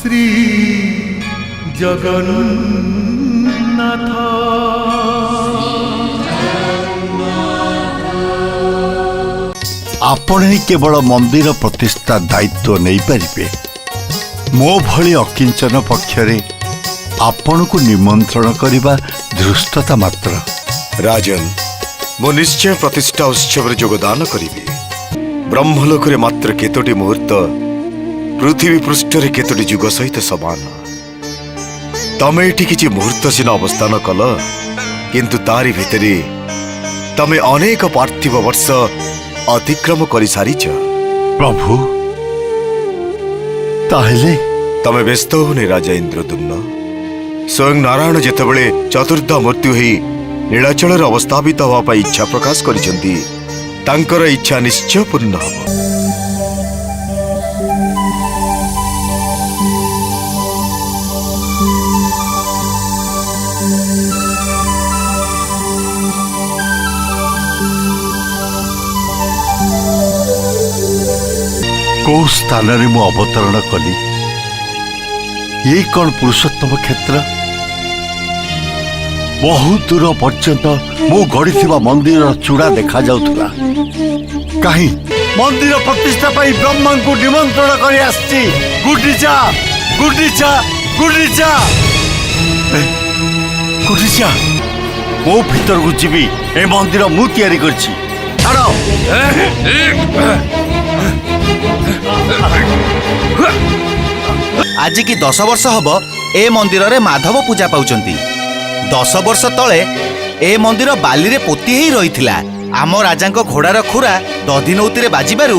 श्री जगन्नाथ आपण ही केवल मंदिर प्रतिष्ठा दायित्व नहीं पारिबे। मो भली अकिंचन पक्षरे आपण को निमंत्रण करने धृष्टता मात्र। राजन मो निश्चय प्रतिष्ठा उत्सव योगदान करी। ब्रह्मलोक मात्र केतोटी मुहूर्त पृथ्वी पृष्ठ केतोटी जुग सहित समान। तमे एठी किछि मुहूर्त सिना अवस्थान कल किंतु तारी भितरे तमे अनेक पार्थिव वर्ष अतिक्रम कर सारी। प्रभु ताहले तमे व्यस्त होने राजा इंद्रदुम्न। स्वयं नारायण जेतेबेले चतुर्धा मृत्यु ही नीलाचल अवस्थापित होगा इच्छा प्रकाश करिसेंती तांकर इच्छा निश्चय पूर्ण हब। को स्थान रे मु अवतरण कली ये कौन पुरुषोत्तम क्षेत्र। बहुत दूर पर्यंत मु गढ़ी मंदिर चूड़ा देखा जाउथला। कहीं मंदिर प्रतिष्ठा पाई ब्रह्मा को निमंत्रण कर आसी। गुंडीचा गुंडीचा गुंडीचा गुंडीचा मो भीतर को जीवी ए मंदिर मु तैयारी करछि। छाड़ो आज की 10 वर्ष हब ए मंदिर रे माधव पूजा पाउचंती। 10 वर्ष तले ए मंदिर बाली रे पोती ही रहिथिला। आम राजा घोड़ार खुरा दधिनौती रे बाजिबारु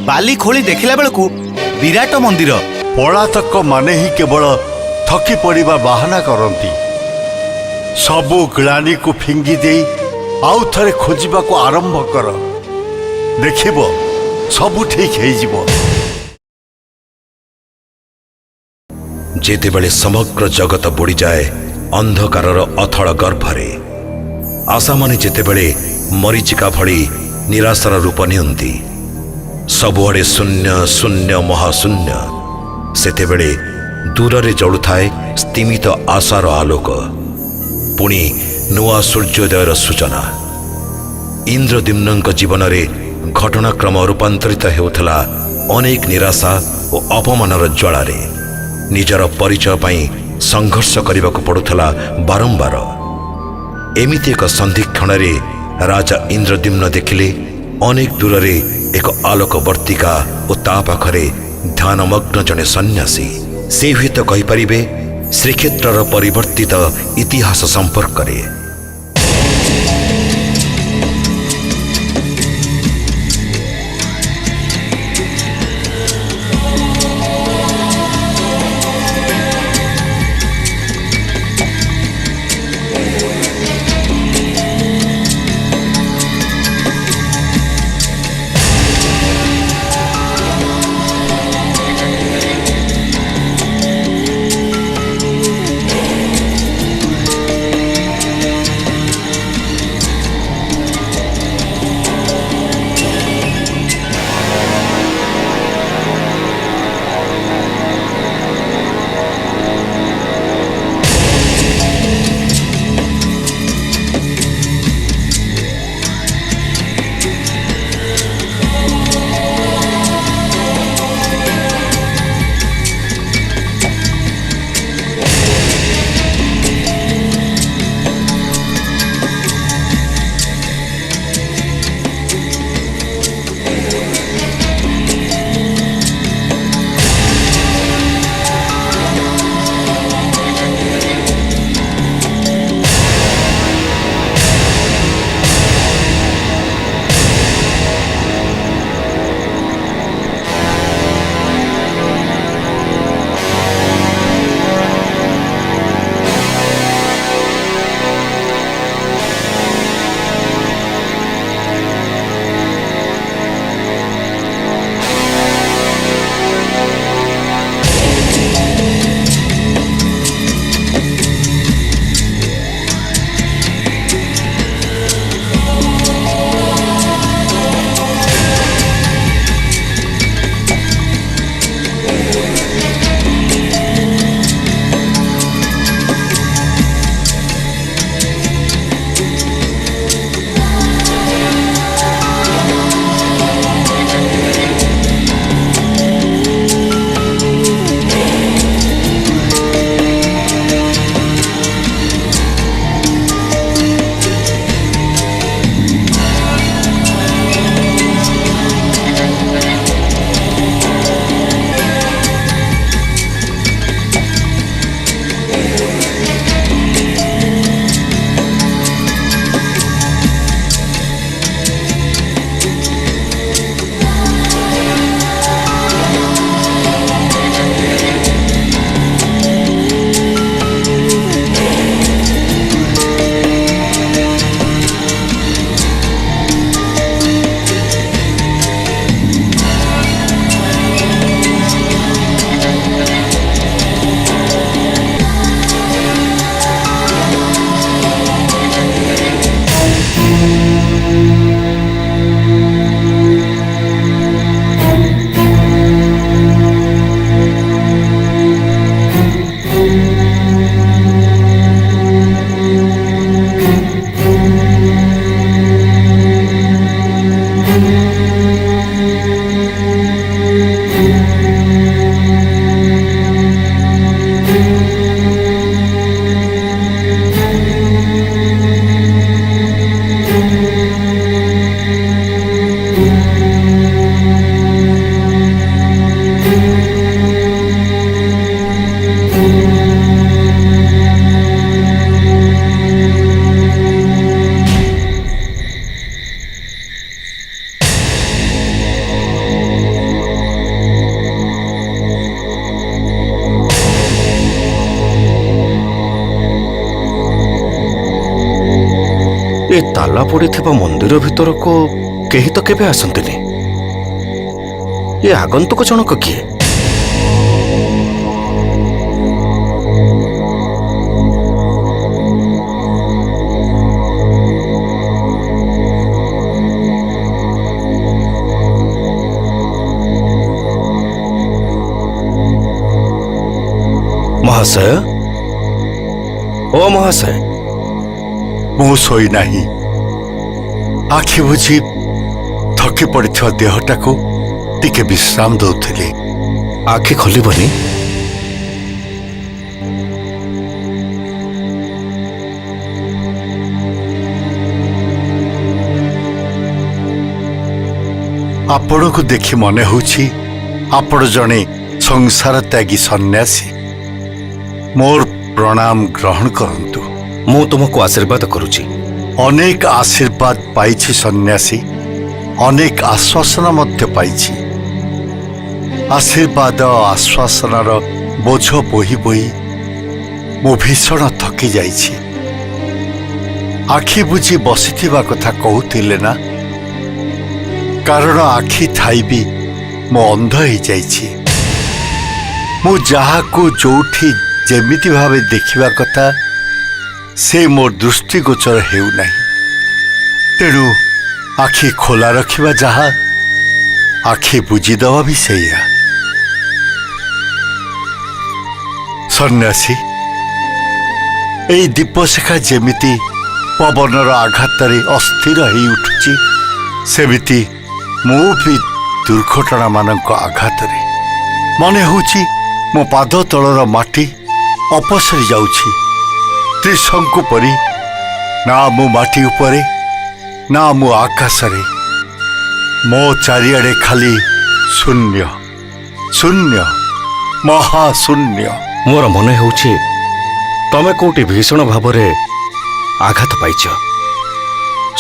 बाली खोली देखिला बेलकु विराट मंदिर। पलातक माने ही केवल थकी पड़िबा बाहाना करती। सबु ग्लानी को फिंगी दे आउ थरे खोजिबा को आरंभ कर। देखिबो सबु ठीक है जीवो। जेतेबेले समग्र जगत बुड़ी जाए अंधकारर अथल गर्भरे आशा माने जेतेबेले मरीचिका भली निराशार रूप नियंती सबुआड़े शून्य शून्य महाशून्य सेतेबेले दूर रे जलुथाए स्तिमित आशार आलोक पुणी नुआ सूर्योदयर सूचना। इंद्रद्युम्नଙ୍କ जीवन रे घटनाक्रम रूपांतरित हेउथला अनेक निराशा और अपमानर ज्वालारे। निजर परिचय पाई संघर्ष करने को पड़ुथला बारंबार। एमिति एक संधिक्षण रे राजा इंद्रद्युम्न देखिले अनेक दूर रे एक आलोकवर्तिका और ता पाखरे ध्यानमग्न जने सन्यासी। से हुए तो कहि परिबे श्रीक्षेत्रर परिवर्तित इतिहास संपर्क रे। ଏ ତାଲା ପଡ଼ିଥିବା ମନ୍ଦିର ଭିତରକୁ କେହି ତ କେବେ ଆସନ୍ତିନି। ଏ ଆଗନ୍ତୁକ ଜଣକ କିଏ? ମହାଶୟ, ଓ ମହାଶୟ। ମୁଁ ଶୋଇନାହିଁ। ଆଖି ବୁଝି ଥକି ପଡ଼ିଥିବା ଦେହଟାକୁ ଟିକେ ବିଶ୍ରାମ ଦଉଥିଲି। ଆଖି ଖୋଲିବନି? ଆପଣଙ୍କୁ ଦେଖି ମନେ ହେଉଛି ଆପଣ ଜଣେ ସଂସାର ତ୍ୟାଗୀ ସନ୍ନ୍ୟାସୀ। ମୋର ପ୍ରଣାମ ଗ୍ରହଣ କରନ୍ତୁ। ମୁଁ ତୁମକୁ ଆଶୀର୍ବାଦ କରୁଛି। ଅନେକ ଆଶୀର୍ବାଦ ପାଇଛି ସନ୍ନ୍ୟାସୀ, ଅନେକ ଆଶ୍ୱାସନା ମଧ୍ୟ ପାଇଛି। ଆଶୀର୍ବାଦ ଆଶ୍ୱାସନାର ବୋଝ ବୋହି ବୋହି ମୁଁ ଭୀଷଣ ଥକି ଯାଇଛି। ଆଖି ବୁଜି ବସିଥିବା କଥା କହୁଥିଲେ ନା? କାରଣ ଆଖି ଥାଇ ବି ମୁଁ ଅନ୍ଧ ହେଇଯାଇଛି। ମୁଁ ଯାହାକୁ ଯୋଉଠି ଯେମିତି ଭାବେ ଦେଖିବା କଥା ସେ ମୋ ଦୃଷ୍ଟିଗୋଚର ହେଉନାହିଁ। ତେଣୁ ଆଖି ଖୋଲା ରଖିବା ଯାହା, ଆଖି ବୁଜିଦେବା ବି ସେଇଆ। ସନ୍ନ୍ୟାସୀ, ଏଇ ଦୀପଶିଖା ଯେମିତି ପବନର ଆଘାତରେ ଅସ୍ଥିର ହେଇ ଉଠୁଛି, ସେମିତି ମୁଁ ବି ଦୁର୍ଘଟଣାମାନଙ୍କ ଆଘାତରେ ମନେ ହେଉଛି ମୋ ପାଦ ତଳର ମାଟି ଅପସରି ଯାଉଛି। ତ୍ରିଶଙ୍କୁ ପରି ନା ମୁଁ ମାଟି ଉପରେ ନା ମୁଁ ଆକାଶରେ। ମୋ ଚାରିଆଡ଼େ ଖାଲି ଶୂନ୍ୟ, ଶୂନ୍ୟ, ମହାଶୂନ୍ୟ। ମୋର ମନେ ହେଉଛି ତମେ କୋଉଠି ଭୀଷଣ ଭାବରେ ଆଘାତ ପାଇଛ।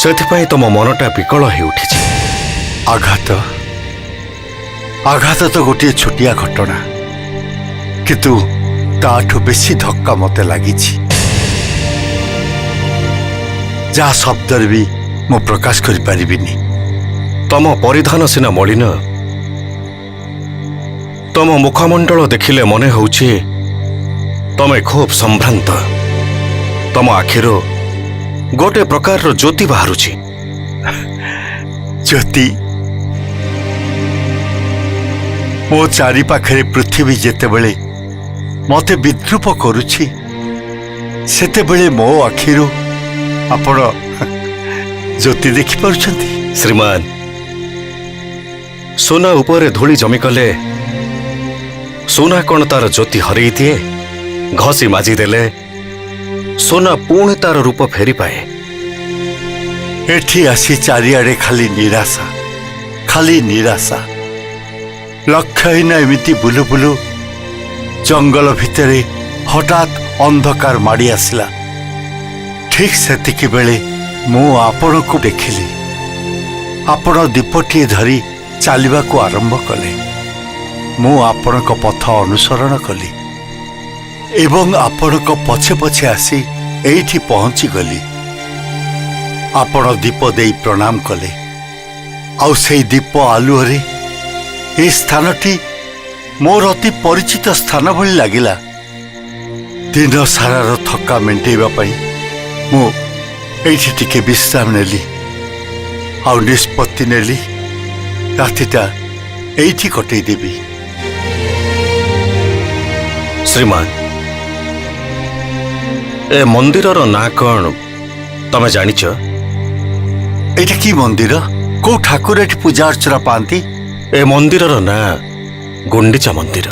ସେଥିପାଇଁ ତମ ମନଟା ବିକଳ ହେଉଠିଛି। ଆଘାତ? ଆଘାତ ତ ଗୋଟିଏ ଛୋଟିଆ ଘଟଣା, କିନ୍ତୁ ତାଠୁ ବେଶୀ ଧକ୍କା ମତେ ଲାଗିଛି, ଯାହା ଶବ୍ଦରେ ବି ମୁଁ ପ୍ରକାଶ କରିପାରିବିନି। ତମ ପରିଧାନ ସିନା ମଳିନ, ତମ ମୁଖମଣ୍ଡଳ ଦେଖିଲେ ମନେ ହେଉଛି ତମେ ଖୁବ୍ ସମ୍ଭ୍ରାନ୍ତ। ତମ ଆଖିରୁ ଗୋଟେ ପ୍ରକାରର ଜ୍ୟୋତି ବାହାରୁଛି। ଜ୍ୟୋତି? ମୋ ଚାରି ପାଖରେ ପୃଥିବୀ ଯେତେବେଳେ ମତେ ବିଦ୍ରୂପ କରୁଛି, ସେତେବେଳେ ମୋ ଆଖିରୁ ଆପଣ ଜ୍ୟୋତି ଦେଖିପାରୁଛନ୍ତି? ଶ୍ରୀମାନ, ସୁନା ଉପରେ ଧୂଳି ଜମିଗଲେ ସୁନା କ'ଣ ତାର ଜ୍ୟୋତି ହରେଇ ଦିଏ? ଘଷି ମାଜିଦେଲେ ସୁନା ପୁଣି ତାର ରୂପ ଫେରିପାଏ। ଏଠି ଆସି ଚାରିଆଡ଼େ ଖାଲି ନିରାଶା, ଖାଲି ନିରାଶା। ଲକ୍ଷ୍ୟହୀନ ଏମିତି ବୁଲୁ ବୁଲୁ ଜଙ୍ଗଲ ଭିତରେ ହଠାତ୍ ଅନ୍ଧକାର ମାଡ଼ି ଆସିଲା। ଠିକ୍ ସେତିକି ବେଳେ ମୁଁ ଆପଣଙ୍କୁ ଦେଖିଲି। ଆପଣ ଦୀପଟିଏ ଧରି ଚାଲିବାକୁ ଆରମ୍ଭ କଲେ। ମୁଁ ଆପଣଙ୍କ ପଥ ଅନୁସରଣ କଲି ଏବଂ ଆପଣଙ୍କ ପଛେ ପଛେ ଆସି ଏଇଠି ପହଞ୍ଚିଗଲି। ଆପଣ ଦୀପ ଦେଇ ପ୍ରଣାମ କଲେ, ଆଉ ସେଇ ଦୀପ ଆଲୁଅରେ ଏ ସ୍ଥାନଟି ମୋର ଅତି ପରିଚିତ ସ୍ଥାନ ଭଳି ଲାଗିଲା। ଦିନ ସାରାର ଥକା ମେଣ୍ଟେଇବା ପାଇଁ ମୁଁ ଏଇଠି ଟିକେ ବିଶ୍ରାମ ନେଲି, ଆଉ ନିଷ୍ପତ୍ତି ନେଲି ରାତିଟା ଏଇଠି କଟେଇ ଦେବି। ଶ୍ରୀମାନ, ଏ ମନ୍ଦିରର ନାଁ କ'ଣ ତମେ ଜାଣିଛ? ଏଇଟା କି ମନ୍ଦିର? କୋଉ ଠାକୁର ଏଠି ପୂଜା ଅର୍ଚ୍ଚନା ପାଆନ୍ତି? ଏ ମନ୍ଦିରର ନାଁ ଗୁଣ୍ଡିଚା ମନ୍ଦିର।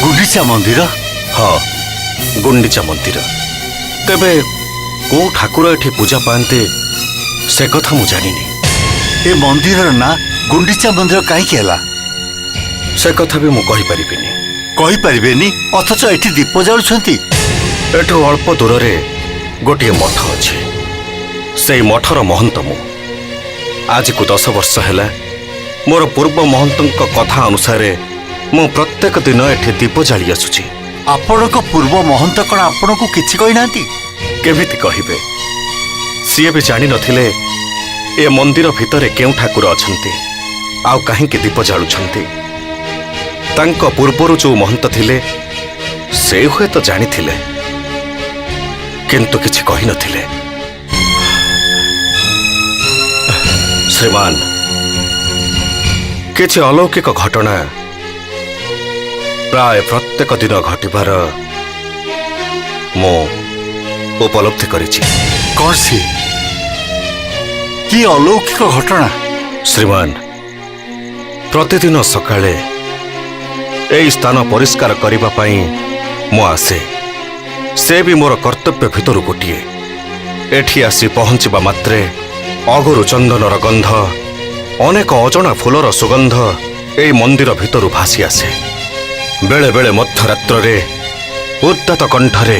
ଗୁଣ୍ଡିଚା ମନ୍ଦିର? ହଁ, ଗୁଣ୍ଡିଚା ମନ୍ଦିର। ତେବେ କୋଉ ଠାକୁର ଏଠି ପୂଜା ପାଆନ୍ତି ସେ କଥା ମୁଁ ଜାଣିନି। ଏ ମନ୍ଦିରର ନାଁ ଗୁଣ୍ଡିଚା ମନ୍ଦିର କାହିଁକି ହେଲା? ସେ କଥା ବି ମୁଁ କହିପାରିବିନି। କହିପାରିବେନି, ଅଥଚ ଏଠି ଦୀପ ଜାଳୁଛନ୍ତି। ଏଠୁ ଅଳ୍ପ ଦୂରରେ ଗୋଟିଏ ମଠ ଅଛି। ସେଇ ମଠର ମହନ୍ତ ମୁଁ। ଆଜିକୁ 10 ବର୍ଷ ହେଲା ମୋର ପୂର୍ବ ମହନ୍ତଙ୍କ କଥା ଅନୁସାରେ ମୁଁ ପ୍ରତ୍ୟେକ ଦିନ ଏଠି ଦୀପ ଜାଳି ଆସୁଛି। ଆପଣଙ୍କ ପୂର୍ବ ମହନ୍ତ କ'ଣ ଆପଣଙ୍କୁ କିଛି କହିନାହାନ୍ତି? କେମିତି କହିବେ? ସିଏ ବି ଜାଣିନଥିଲେ ଏ ମନ୍ଦିର ଭିତରେ କେଉଁ ଠାକୁର ଅଛନ୍ତି, ଆଉ କାହିଁକି ଦୀପ ଜାଳୁଛନ୍ତି। ତାଙ୍କ ପୂର୍ବରୁ ଯୋଉ ମହନ୍ତ ଥିଲେ ସେ ହୁଏତ ଜାଣିଥିଲେ, କିନ୍ତୁ କିଛି କହିନଥିଲେ। ଶ୍ରୀମାନ, କିଛି ଅଲୌକିକ ଘଟଣା ପ୍ରାୟ ପ୍ରତ୍ୟେକ ଦିନ ଘଟିବାର ମୁଁ ଉପଲବ୍ଧି କରିଛି। କ'ଣ ସିଏ? କି ଅଲୌକିକ ଘଟଣା? ଶ୍ରୀମାନ, ପ୍ରତିଦିନ ସକାଳେ ଏହି ସ୍ଥାନ ପରିଷ୍କାର କରିବା ପାଇଁ ମୁଁ ଆସେ। ସେ ବି ମୋର କର୍ତ୍ତବ୍ୟ ଭିତରୁ ଗୋଟିଏ। ଏଠି ଆସି ପହଞ୍ଚିବା ମାତ୍ରେ ଅଗୁରୁ ଚନ୍ଦନର ଗନ୍ଧ, ଅନେକ ଅଜଣା ଫୁଲର ସୁଗନ୍ଧ ଏହି ମନ୍ଦିର ଭିତରୁ ଭାସି ଆସେ। ବେଳେ ବେଳେ ମଧ୍ୟରାତ୍ରରେ ଉଦ୍ଦାତ କଣ୍ଠରେ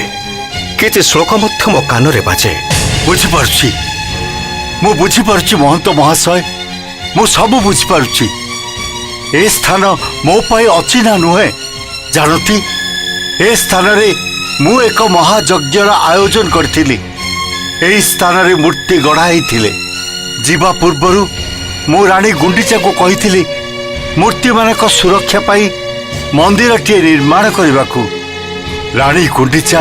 କିଛି ଶ୍ଲୋକ ମଧ୍ୟ ମୋ କାନରେ ବାଜେ। ବୁଝିପାରୁଛି, ମୁଁ ବୁଝିପାରୁଛି ମହନ୍ତ ମହାଶୟ, ମୁଁ ସବୁ ବୁଝିପାରୁଛି। ଏ ସ୍ଥାନ ମୋ ପାଇଁ ଅଚିହ୍ନା ନୁହେଁ। ଜାଣନ୍ତି, ଏ ସ୍ଥାନରେ ମୁଁ ଏକ ମହାଯଜ୍ଞର ଆୟୋଜନ କରିଥିଲି। ଏହି ସ୍ଥାନରେ ମୂର୍ତ୍ତି ଗଢ଼ା ହେଇଥିଲେ। ଯିବା ପୂର୍ବରୁ ମୁଁ ରାଣୀ ଗୁଣ୍ଡିଚାକୁ କହିଥିଲି ମୂର୍ତ୍ତିମାନଙ୍କ ସୁରକ୍ଷା ପାଇଁ ମନ୍ଦିରଟିଏ ନିର୍ମାଣ କରିବାକୁ। ରାଣୀ ଗୁଣ୍ଡିଚା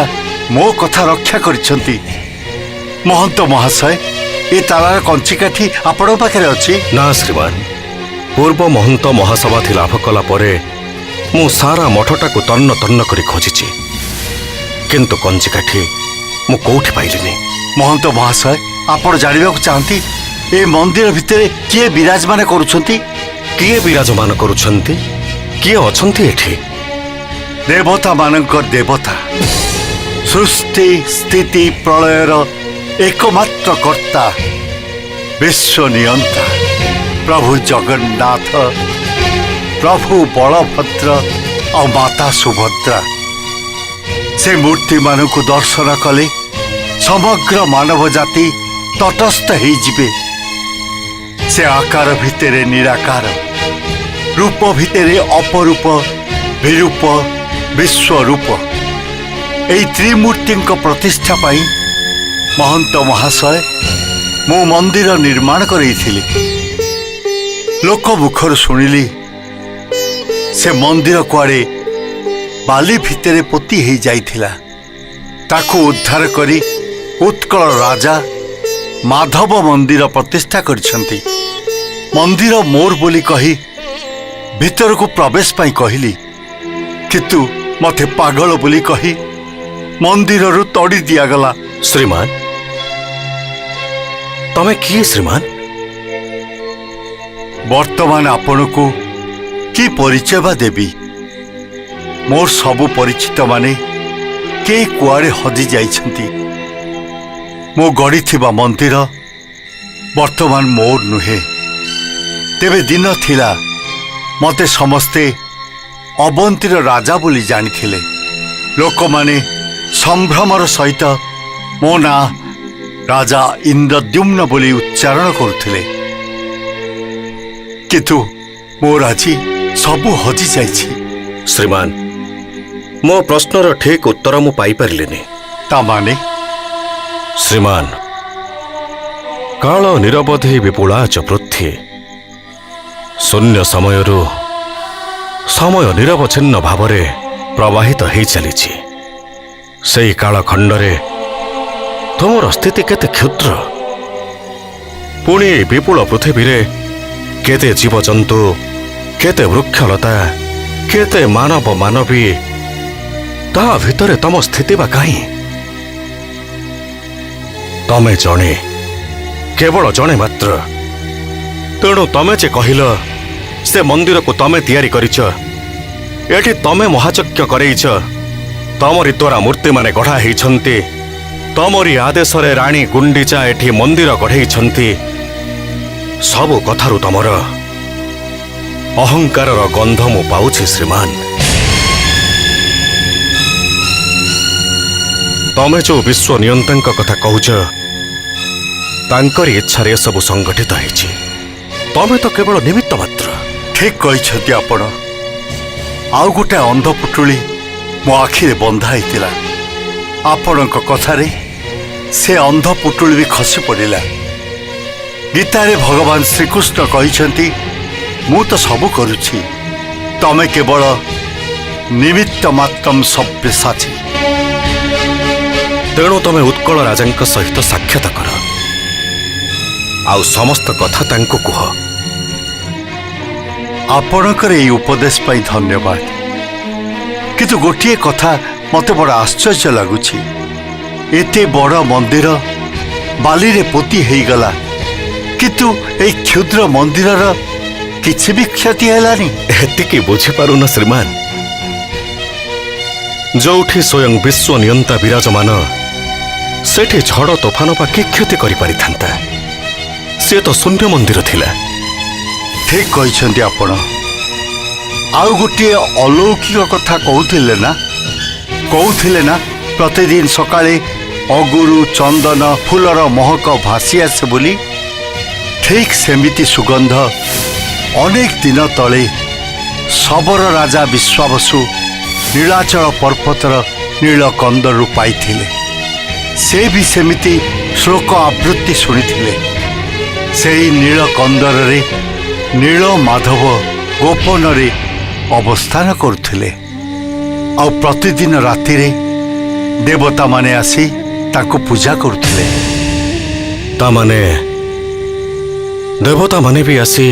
ମୋ କଥା ରକ୍ଷା କରିଛନ୍ତି। ମହନ୍ତ ମହାଶୟ, ଏ ତାଳାର କଞ୍ଚିକାଠି ଆପଣଙ୍କ ପାଖରେ ଅଛି? ନା ଶ୍ରୀମାନ, ପୂର୍ବ ମହନ୍ତ ମହାସମାଧି ଲାଭ କଲା ପରେ ମୁଁ ସାରା ମଠଟାକୁ ତନ୍ନ ତନ୍ନ କରି ଖୋଜିଛି, କିନ୍ତୁ କଞ୍ଚିକାଠି ମୁଁ କୋଉଠି ପାଇଲିନି। ମହନ୍ତ ମହାଶୟ, ଆପଣ ଜାଣିବାକୁ ଚାହାନ୍ତି ଏ ମନ୍ଦିର ଭିତରେ କିଏ ବିରାଜମାନ କରୁଛନ୍ତି? କିଏ ବିରାଜମାନ କରୁଛନ୍ତି? କିଏ ଅଛନ୍ତି ଏଠି? ଦେବତା ମାନଙ୍କର ଦେବତା, ସୃଷ୍ଟି ସ୍ଥିତି ପ୍ରଳୟର ଏକମାତ୍ର କର୍ତ୍ତା, ବିଶ୍ୱ ନିୟନ୍ତା ପ୍ରଭୁ ଜଗନ୍ନାଥ, ପ୍ରଭୁ ବଳଭଦ୍ର ଆଉ ମାତା ସୁଭଦ୍ରା। ସେ ମୂର୍ତ୍ତିମାନଙ୍କୁ ଦର୍ଶନ କଲେ ସମଗ୍ର ମାନବ ଜାତି ତଟସ୍ଥ ହେଇଯିବେ। ସେ ଆକାର ଭିତରେ ନିରାକାର, ରୂପ ଭିତରେ ଅପରୂପ, ବିରୂପ ବିଶ୍ୱରୂପ। ଏହି ତ୍ରିମୂର୍ତ୍ତିଙ୍କ ପ୍ରତିଷ୍ଠା ପାଇଁ ମହନ୍ତ ମହାଶୟ ମୁଁ ମନ୍ଦିର ନିର୍ମାଣ କରେଇଥିଲି। ଲୋକ ମୁଖରୁ ଶୁଣିଲି ସେ ମନ୍ଦିର କୁଆଡ଼େ ବାଲି ଭିତରେ ପୋତି ହେଇଯାଇଥିଲା। ତାକୁ ଉଦ୍ଧାର କରି ଉତ୍କଳ ରାଜା ମାଧବ ମନ୍ଦିର ପ୍ରତିଷ୍ଠା କରିଛନ୍ତି। ମନ୍ଦିର ମୋର ବୋଲି କହି ଭିତରକୁ ପ୍ରବେଶ ପାଇଁ କହିଲି, କିନ୍ତୁ ମୋତେ ପାଗଳ ବୋଲି କହି ମନ୍ଦିରରୁ ତଡ଼ି ଦିଆଗଲା। ଶ୍ରୀମାନ, ତମେ କିଏ ଶ୍ରୀମାନ? ବର୍ତ୍ତମାନ ଆପଣଙ୍କୁ କି ପରିଚୟ ବା ଦେବି? ମୋର ସବୁ ପରିଚିତ ମାନେ କେ କୁଆଡ଼େ ହଜି ଯାଇଛନ୍ତି। ମୁଁ ଗଢ଼ିଥିବା ମନ୍ଦିର ବର୍ତ୍ତମାନ ମୋର ନୁହେଁ। ତେବେ ଦିନ ଥିଲା ମୋତେ ସମସ୍ତେ ଅବନ୍ତୀର ରାଜା ବୋଲି ଜାଣିଥିଲେ। ଲୋକମାନେ ସମ୍ଭ୍ରମର ସହିତ ମୋ ନାଁ ରାଜା ଇନ୍ଦ୍ରଦ୍ୟୁମ୍ନ ବୋଲି ଉଚ୍ଚାରଣ କରୁଥିଲେ। କିନ୍ତୁ ମୋର ଆଜି ସବୁ ହଜିଯାଇଛି। ଶ୍ରୀମାନ, ମୋ ପ୍ରଶ୍ନର ଠିକ୍ ଉତ୍ତର ମୁଁ ପାଇପାରିଲିନି। ତା ମାନେ? ଶ୍ରୀମାନ, କାଳ ନିରବଧି ବିପୁଳା ଚ ପୃଥ୍ୱୀ। ଶୂନ୍ୟ ସମୟରୁ ସମୟ ନିରବଚ୍ଛିନ୍ନ ଭାବରେ ପ୍ରବାହିତ ହେଇ ଚାଲିଛି। ସେହି କାଳଖଣ୍ଡରେ ତୁମର ସ୍ଥିତି କେତେ କ୍ଷୁଦ୍ର। ପୁଣି ଏହି ବିପୁଳ ପୃଥିବୀରେ କେତେ ଜୀବଜନ୍ତୁ, କେତେ ବୃକ୍ଷଲତା, କେତେ ମାନବ ମାନବୀ, ତା ଭିତରେ ତମ ସ୍ଥିତି ବା କାହିଁ? ତମେ ଜଣେ, କେବଳ ଜଣେ ମାତ୍ର। ତେଣୁ ତମେ ଯେ କହିଲ ସେ ମନ୍ଦିରକୁ ତମେ ତିଆରି କରିଛ, ଏଠି ତମେ ମହାଯଜ୍ଞ କରେଇଛ, ତମରି ଦ୍ୱାରା ମୂର୍ତ୍ତିମାନେ ଗଢ଼ା ହେଇଛନ୍ତି, ତମରି ଆଦେଶରେ ରାଣୀ ଗୁଣ୍ଡିଚା ଏଠି ମନ୍ଦିର ଗଢ଼େଇଛନ୍ତି। ସବୁ କଥାରୁ ତମର ଅହଙ୍କାରର ଗନ୍ଧ ମୁଁ ପାଉଛି ଶ୍ରୀମାନ। ତମେ ଯୋଉ ବିଶ୍ୱ ନିୟନ୍ତାଙ୍କ କଥା କହୁଛ, ତାଙ୍କରି ଇଚ୍ଛାରେ ଏସବୁ ସଂଗଠିତ ହେଇଛି। ତମେ ତ କେବଳ ନିମିତ୍ତ ମାତ୍ର। ଠିକ୍ କହିଛନ୍ତି ଆପଣ। ଆଉ ଗୋଟେ ଅନ୍ଧ ପୁଟୁଳି ମୋ ଆଖିରେ ବନ୍ଧା ହେଇଥିଲା। ଆପଣଙ୍କ କଥାରେ ସେ ଅନ୍ଧ ପୁଟୁଳି ବି ଖସି ପଡ଼ିଲା। ଗୀତାରେ ଭଗବାନ ଶ୍ରୀକୃଷ୍ଣ କହିଛନ୍ତି, ମୁଁ ତ ସବୁ କରୁଛି, ତମେ କେବଳ ନିମିତ୍ତ ମାତ୍ରମ୍ ସବ୍ୟସାଚୀ। ତେଣୁ ତମେ ଉତ୍କଳ ରାଜାଙ୍କ ସହିତ ସାକ୍ଷାତ କର, ଆଉ ସମସ୍ତ କଥା ତାଙ୍କୁ କୁହ। ଆପଣଙ୍କର ଏହି ଉପଦେଶ ପାଇଁ ଧନ୍ୟବାଦ। କିନ୍ତୁ ଗୋଟିଏ କଥା ମୋତେ ବଡ଼ ଆଶ୍ଚର୍ଯ୍ୟ ଲାଗୁଛି। ଏତେ ବଡ଼ ମନ୍ଦିର ବାଲିରେ ପୋତି ହେଇଗଲା, କିନ୍ତୁ ଏହି କ୍ଷୁଦ୍ର ମନ୍ଦିରର କିଛି ବି କ୍ଷତି ହେଲାନି। ଏତିକି ବୁଝିପାରୁନ ଶ୍ରୀମାନ, ଯୋଉଠି ସ୍ୱୟଂ ବିଶ୍ୱ ନିୟନ୍ତା ବିରାଜମାନ, ସେଠି ଝଡ଼ ତୋଫାନ ବା କି କ୍ଷତି କରିପାରିଥାନ୍ତା? ସେ ତ ଶୂନ୍ୟ ମନ୍ଦିର ଥିଲା। ଠିକ୍ କହିଛନ୍ତି ଆପଣ। ଆଉ ଗୋଟିଏ ଅଲୌକିକ କଥା କହୁଥିଲେ ନା ପ୍ରତିଦିନ ସକାଳେ ଅଗୁରୁ ଚନ୍ଦନ ଫୁଲର ମହକ ଭାସି ଆସେ ବୋଲି। ଠିକ୍ ସେମିତି ସୁଗନ୍ଧ ଅନେକ ଦିନ ତଳେ ଶବର ରାଜା ବିଶ୍ୱାବସୁ ନୀଳାଚଳ ପର୍ବତର ନୀଳକନ୍ଦରରୁ ପାଇଥିଲେ। ସେ ବି ସେମିତି ଶ୍ଲୋକ ଆବୃତ୍ତି ଶୁଣିଥିଲେ। ସେହି ନୀଳକନ୍ଦରରେ ନୀଳ ମାଧବ ଗୋପନରେ ଅବସ୍ଥାନ କରୁଥିଲେ, ଆଉ ପ୍ରତିଦିନ ରାତିରେ ଦେବତାମାନେ ଆସି ତାଙ୍କୁ ପୂଜା କରୁଥିଲେ। ତାମାନେ ଦେବତାମାନେ ବି ଆସି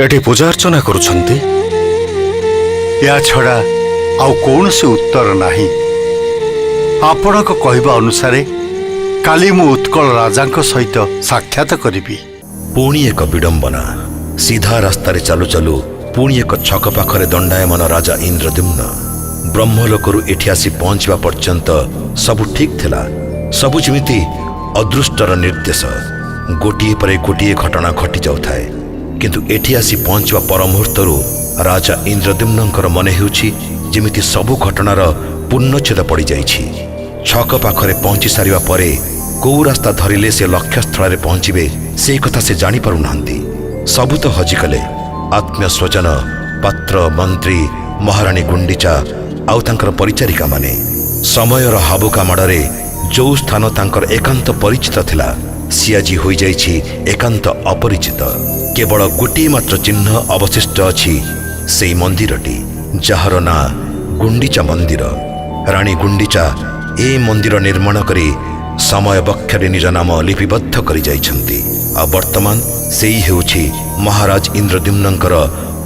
ଏଠି ପୂଜା ଅର୍ଚ୍ଚନା କରୁଛନ୍ତି? ଏହା ଛଡ଼ା ଆଉ କୌଣସି ଉତ୍ତର ନାହିଁ। ଆପଣଙ୍କ କହିବା ଅନୁସାରେ କାଲି ମୁଁ ଉତ୍କଳ ରାଜାଙ୍କ ସହିତ ସାକ୍ଷାତ କରିବି। ପୁଣି ଏକ ବିଡ଼ମ୍ବନା। ସିଧା ରାସ୍ତାରେ ଚାଲୁ ଚାଲୁ ପୁଣି ଏକ ଛକ ପାଖରେ ଦଣ୍ଡାୟମାନ ରାଜା ଇନ୍ଦ୍ରଦ୍ୟୁମ୍ନ। ବ୍ରହ୍ମଲୋକରୁ ଏଠି ଆସି ପହଞ୍ଚିବା ପର୍ଯ୍ୟନ୍ତ ସବୁ ଠିକ୍ ଥିଲା। ସବୁ ଯେମିତି ଅଦୃଷ୍ଟର ନିର୍ଦ୍ଦେଶ। ଗୋଟିଏ ପରେ ଗୋଟିଏ ଘଟଣା ଘଟି ଯାଉଥାଏ, କିନ୍ତୁ ଏଠି ଆସି ପହଞ୍ଚିବା ପର ମୁହୂର୍ତ୍ତରୁ ରାଜା ଇନ୍ଦ୍ରଦ୍ୟୁମ୍ନଙ୍କର ମନେ ହେଉଛି ଯେମିତି ସବୁ ଘଟଣାର ପୂର୍ଣ୍ଣଚ୍ଛେଦ ପଡ଼ିଯାଇଛି। ଛକ ପାଖରେ ପହଞ୍ଚି ସାରିବା ପରେ କୋଉ ରାସ୍ତା ଧରିଲେ ସେ ଲକ୍ଷ୍ୟସ୍ଥଳରେ ପହଞ୍ଚିବେ ସେ କଥା ସେ ଜାଣିପାରୁନାହାନ୍ତି। ସବୁ ତ ହଜିଗଲେ। ଆତ୍ମୀୟ ସ୍ୱଜନ, ପାତ୍ର, ମନ୍ତ୍ରୀ, ମହାରାଣୀ ଗୁଣ୍ଡିଚା ଆଉ ତାଙ୍କର ପରିଚାରିକାମାନେ। ସମୟର ହାବୁକା ମାଡ଼ରେ ଯୋଉ ସ୍ଥାନ ତାଙ୍କର ଏକାନ୍ତ ପରିଚିତ ଥିଲା, ସିଏ ଆଜି ହୋଇଯାଇଛି ଏକାନ୍ତ ଅପରିଚିତ। କେବଳ ଗୋଟିଏ ମାତ୍ର ଚିହ୍ନ ଅବଶିଷ୍ଟ ଅଛି, ସେଇ ମନ୍ଦିରଟି, ଯାହାର ନାଁ ଗୁଣ୍ଡିଚା ମନ୍ଦିର। ରାଣୀ ଗୁଣ୍ଡିଚା ଏ ମନ୍ଦିର ନିର୍ମାଣ କରି ସମୟ ବକ୍ଷରେ ନିଜ ନାମ ଲିପିବଦ୍ଧ କରି ଯାଇଛନ୍ତି। ଆଉ ବର୍ତ୍ତମାନ ସେଇ ହେଉଛି ମହାରାଜ ଇନ୍ଦ୍ରଦ୍ୟୁମ୍ନଙ୍କର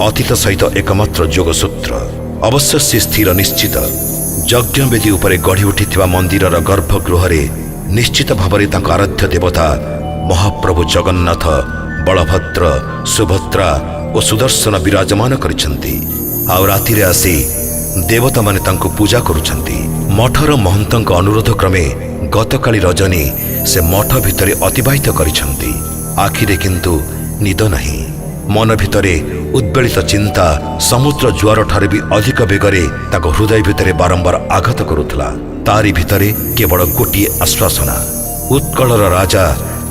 ଅତୀତ ସହିତ ଏକମାତ୍ର ଯୋଗସୂତ୍ର। ଅବଶ୍ୟ ସେ ସ୍ଥିର ନିଶ୍ଚିତ, ଯଜ୍ଞବେଦୀ ଉପରେ ଗଢ଼ି ଉଠିଥିବା ମନ୍ଦିରର ଗର୍ଭଗୃହରେ ନିଶ୍ଚିତ ଭାବରେ ତାଙ୍କ ଆରାଧ୍ୟ ଦେବତା ମହାପ୍ରଭୁ ଜଗନ୍ନାଥ, ବଳଭଦ୍ର, ସୁଭଦ୍ରା ଓ ସୁଦର୍ଶନ ବିରାଜମାନ କରିଛନ୍ତି। ଆଉ ରାତିରେ ଆସି ଦେବତାମାନେ ତାଙ୍କୁ ପୂଜା କରୁଛନ୍ତି। ମଠର ମହନ୍ତଙ୍କ ଅନୁରୋଧ କ୍ରମେ ଗତକାଲି ରଜନୀ ସେ ମଠ ଭିତରେ ଅତିବାହିତ କରିଛନ୍ତି। ଆଖିରେ କିନ୍ତୁ ନିଦ ନାହିଁ। ମନ ଭିତରେ ଉଦ୍ବେଳିତ ଚିନ୍ତା ସମୁଦ୍ର ଜୁଆରଠାରୁ ବି ଅଧିକ ବେଗରେ ତାଙ୍କ ହୃଦୟ ଭିତରେ ବାରମ୍ବାର ଆଘାତ କରୁଥିଲା। ତାରି ଭିତରେ କେବଳ ଗୋଟିଏ ଆଶ୍ୱାସନା, ଉତ୍କଳର ରାଜା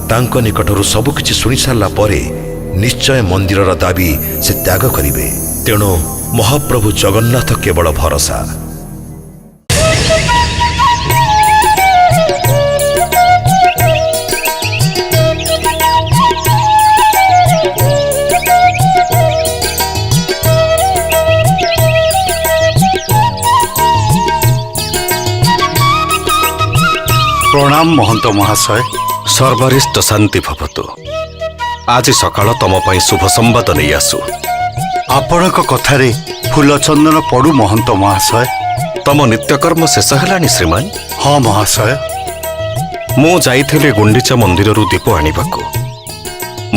ତାଙ୍କ ନିକଟରୁ ସବୁକିଛି ଶୁଣିସାରିଲା ପରେ ନିଶ୍ଚୟ ମନ୍ଦିରର ଦାବି ସେ ତ୍ୟାଗ କରିବେ। ତେଣୁ ମହାପ୍ରଭୁ ଜଗନ୍ନାଥ କେବଳ ଭରସା। ପ୍ରଣାମ ମହନ୍ତ ମହାଶୟ। ସର୍ବରିଷ୍ଟ ଶାନ୍ତି ଭବତୁ। ଆଜି ସକାଳ ତମ ପାଇଁ ଶୁଭ ସମ୍ବାଦ ନେଇ ଆସୁ। ଆପଣଙ୍କ କଥାରେ ଫୁଲ ଚନ୍ଦନ ପଡୁ ମହନ୍ତ ମହାଶୟ। ତମ ନିତ୍ୟକର୍ମ ଶେଷ ହେଲାଣି ଶ୍ରୀମାନ? ହଁ ମହାଶୟ। ମୁଁ ଯାଇଥିଲି ଗୁଣ୍ଡିଚା ମନ୍ଦିରରୁ ଦୀପ ଆଣିବାକୁ।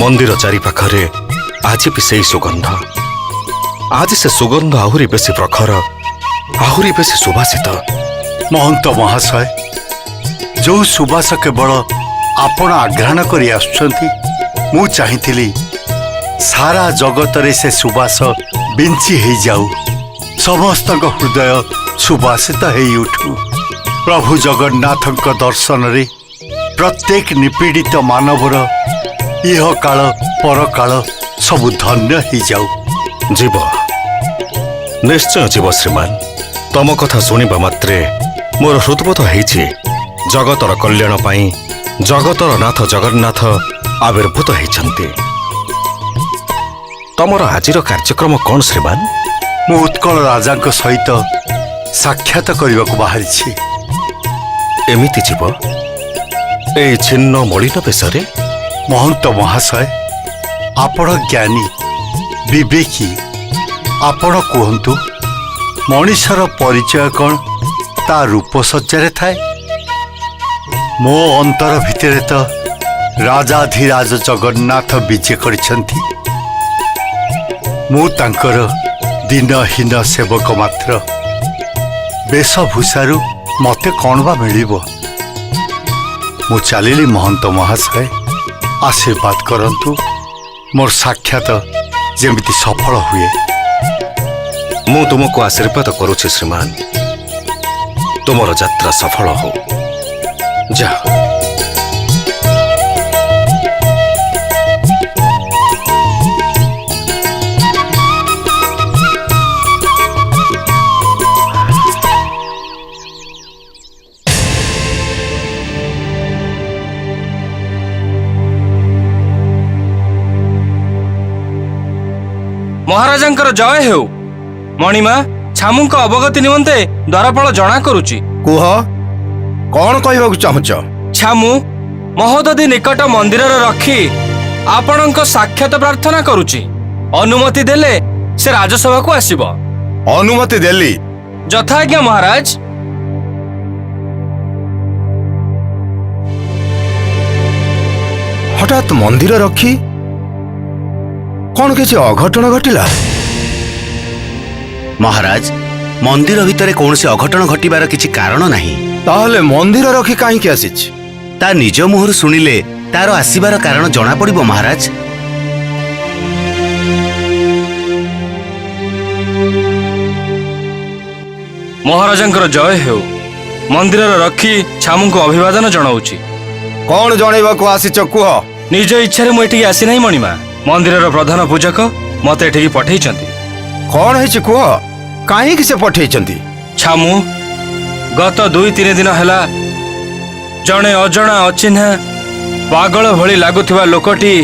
ମନ୍ଦିର ଚାରିପାଖରେ ଆଜି ବି ସେଇ ସୁଗନ୍ଧ। ଆଜି ସେ ସୁଗନ୍ଧ ଆହୁରି ବେଶୀ ପ୍ରଖର, ଆହୁରି ବେଶୀ ସୁବାସିତ। ମହନ୍ତ ମହାଶୟ, ଯୋଉ ସୁବାସ କେବଳ ଆପଣ ଆଘ୍ରାଣ କରି ଆସୁଛନ୍ତି, ମୁଁ ଚାହିଁଥିଲି ସାରା ଜଗତରେ ସେ ସୁବାସ ବିଞ୍ଚି ହେଇଯାଉ, ସମସ୍ତଙ୍କ ହୃଦୟ ସୁବାସିତ ହେଇ ଉଠୁ। ପ୍ରଭୁ ଜଗନ୍ନାଥଙ୍କ ଦର୍ଶନରେ ପ୍ରତ୍ୟେକ ନିପୀଡ଼ିତ ମାନବର ଇହକାଳ ପରକାଳ ସବୁ ଧନ୍ୟ ହେଇଯାଉ। ଯିବ, ନିଶ୍ଚୟ ଯିବ ଶ୍ରୀମାନ। ତମ କଥା ଶୁଣିବା ମାତ୍ରେ ମୋର ହୃଦବୋଧ ହେଇଛି ଜଗତର କଲ୍ୟାଣ ପାଇଁ ଜଗତର ନାଥ ଜଗନ୍ନାଥ ଆବିର୍ଭୂତ ହେଇଛନ୍ତି। ତମର ଆଜିର କାର୍ଯ୍ୟକ୍ରମ କ'ଣ ଶ୍ରୀମାନ? ମୁଁ ଉତ୍କଳ ରାଜାଙ୍କ ସହିତ ସାକ୍ଷାତ କରିବାକୁ ବାହାରିଛି। ଏମିତି ଯିବ ଏଇ ଛିନ୍ନ ମଳିନ ବେଶରେ? ମହନ୍ତ ମହାଶୟ, ଆପଣ ଜ୍ଞାନୀ ବିବେକୀ, ଆପଣ କୁହନ୍ତୁ ମଣିଷର ପରିଚୟ କ'ଣ ତା ରୂପସଜ୍ଜାରେ ଥାଏ? ମୋ ଅନ୍ତର ଭିତରେ ତ ରାଜାଧିରାଜ ଜଗନ୍ନାଥ ବିଜେ କରିଛନ୍ତି। ମୁଁ ତାଙ୍କର ଦିନହୀନ ସେବକ ମାତ୍ର। ବେଶଭୂଷାରୁ ମୋତେ କ'ଣ ବା ମିଳିବ? ମୁଁ ଚାଲିଲି ମହନ୍ତ ମହାଶୟ, ଆଶୀର୍ବାଦ କରନ୍ତୁ ମୋର ସାକ୍ଷାତ ଯେମିତି ସଫଳ ହୁଏ। ମୁଁ ତୁମକୁ ଆଶୀର୍ବାଦ କରୁଛି ଶ୍ରୀମାନ, ତୁମର ଯାତ୍ରା ସଫଳ ହଉ। ଯାଅ। ମହାରାଜାଙ୍କର ଜୟ ହେଉ। ମଣିମା, ଛାମୁଙ୍କ ଅବଗତି ନିମନ୍ତେ ଦ୍ୱାରପାଳ ଜଣା କରୁଛି। କୁହ, କ'ଣ କହିବାକୁ ଚାହୁଁଛ? ଛାମୁ ମହୋଦଧି ନିକଟ ମନ୍ଦିରରେ ରଖି ଆପଣଙ୍କ ସାକ୍ଷାତ ପ୍ରାର୍ଥନା କରୁଛି। ଅନୁମତି ଦେଲେ ସେ ରାଜସଭାକୁ ଆସିବ। ଅନୁମତି ଦେଲି। ଯଥାଜ୍ଞା ମହାରାଜ। ହଠାତ୍ ମନ୍ଦିର ରଖି କ'ଣ କିଛି ଅଘଟଣ ଘଟିଲା? ମହାରାଜ, ମନ୍ଦିର ଭିତରେ କୌଣସି ଅଘଟଣ ଘଟିବାର କିଛି କାରଣ ନାହିଁ। ତାହେଲେ ମନ୍ଦିର ରଖି କାହିଁକି ଆସିଛି? ତା ନିଜ ମୁହଁରୁ ଶୁଣିଲେ ତାର ଆସିବାର କାରଣ ଜଣାପଡ଼ିବ ମହାରାଜ। ମହାରାଜାଙ୍କର ଜୟ ହେଉ। ମନ୍ଦିରରେ ରଖି ଛାମୁଙ୍କୁ ଅଭିବାଦନ ଜଣାଉଛି। କ'ଣ ଜଣେଇବାକୁ ଆସିଛ କୁହ? ନିଜ ଇଚ୍ଛାରେ ମୁଁ ଏଠିକି ଆସିନାହିଁ ମଣିମା। ମନ୍ଦିରର ପ୍ରଧାନ ପୂଜକ ମତେ ଏଠିକି ପଠେଇଛନ୍ତି। କ'ଣ ହେଇଛି କୁହ? କାହିଁକି ସେ ପଠେଇଛନ୍ତି? ଛାମୁ, ଗତ 2-3 ଦିନ ହେଲା ଜଣେ ଅଜଣା ଅଚିହ୍ନା ପାଗଳ ଭଳି ଲାଗୁଥିବା ଲୋକଟି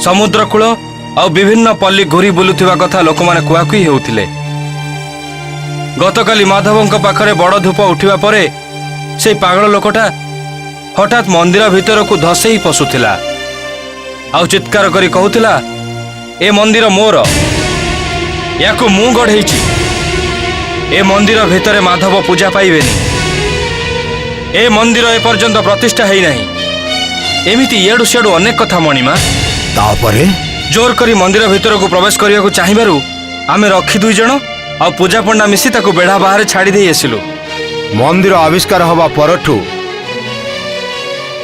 ସମୁଦ୍ର କୂଳ ଆଉ ବିଭିନ୍ନ ପଲ୍ଲୀ ଘୁରି ବୁଲୁଥିବା କଥା ଲୋକମାନେ କୁହାକୁହି ହେଉଥିଲେ। ଗତକାଲି ମାଧବଙ୍କ ପାଖରେ ବଡ଼ ଧୂପ ଉଠିବା ପରେ ସେଇ ପାଗଳ ଲୋକଟା ହଠାତ୍ ମନ୍ଦିର ଭିତରକୁ ଧସେଇ ପଶୁଥିଲା ଆଉ ଚିତ୍କାର କରି କହୁଥିଲା, ଏ ମନ୍ଦିର ମୋର, ୟାକୁ ମୁଁ ଗଢ଼େଇଛି। ଏ ମନ୍ଦିର ଭିତରେ ମାଧବ ପୂଜା ପାଇବେନି। ଏ ମନ୍ଦିର ଏପର୍ଯ୍ୟନ୍ତ ପ୍ରତିଷ୍ଠା ହେଇନାହିଁ। ଏମିତି ଇଆଡୁ ସିଆଡୁ ଅନେକ କଥା ମଣିମା। ତାପରେ ଜୋର କରି ମନ୍ଦିର ଭିତରକୁ ପ୍ରବେଶ କରିବାକୁ ଚାହିଁବାରୁ ଆମେ ରକ୍ଷୀ 2 ଜଣ ଆଉ ପୂଜା ପଣ୍ଡା ମିଶି ତାକୁ ବେଢା ବାହାରେ ଛାଡ଼ି ଦେଇ ଆସିଲୁ। ମନ୍ଦିର ଆବିଷ୍କାର ହେବା ପରଠୁ